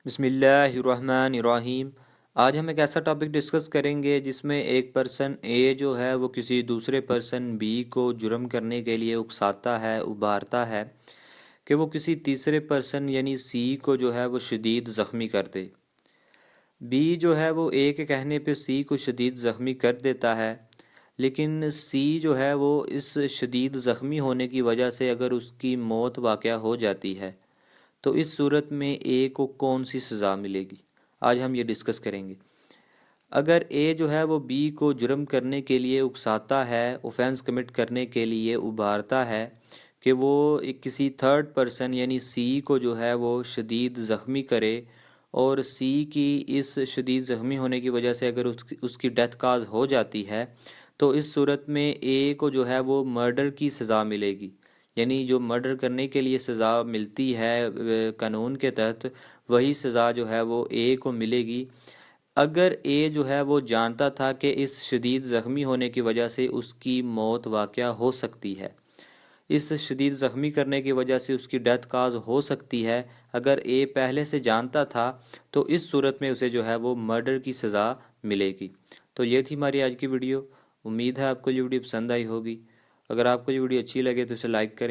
बिस्मिल्लाहिर्रहमानिर्रहीम। आज हम एक ऐसा टॉपिक डिस्कस करेंगे जिसमें एक पर्सन ए जो है वो किसी दूसरे पर्सन बी को जुर्म करने के लिए उकसाता है, उभारता है कि वो किसी तीसरे पर्सन यानी सी को जो है वो शदीद ज़ख्मी कर दे। बी जो है वो ए के कहने पे सी को शदीद ज़ख्मी कर देता है, लेकिन सी जो है वो इस शदीद ज़ख्मी होने की वजह से अगर उसकी मौत वाक़या हो जाती है तो इस सूरत में ए को कौन सी सज़ा मिलेगी, आज हम ये डिस्कस करेंगे। अगर ए जो है वो बी को जुर्म करने के लिए उकसाता है, ऑफेंस कमिट करने के लिए उभारता है कि वो एक किसी थर्ड पर्सन यानी सी को जो है वो शदीद ज़ख्मी करे, और सी की इस शदीद ज़ख्मी होने की वजह से अगर उसकी डेथ काज हो जाती है तो इस सूरत में ए को जो है वो मर्डर की सज़ा मिलेगी। यानी जो मर्डर करने के लिए सज़ा मिलती है कानून के तहत, वही सज़ा जो है वो ए को मिलेगी। अगर ए जो है वो जानता था कि इस शदीद ज़ख्मी होने की वजह से उसकी मौत वाक़या हो सकती है, इस शदीद ज़ख्मी करने की वजह से उसकी डेथ काज हो सकती है, अगर ए पहले से जानता था तो इस सूरत में उसे जो है वो मर्डर की सज़ा मिलेगी। तो ये थी हमारी आज की वीडियो। उम्मीद है आपको ये वीडियो पसंद आई होगी। अगर आपको ये वीडियो अच्छी लगे तो इसे लाइक करें।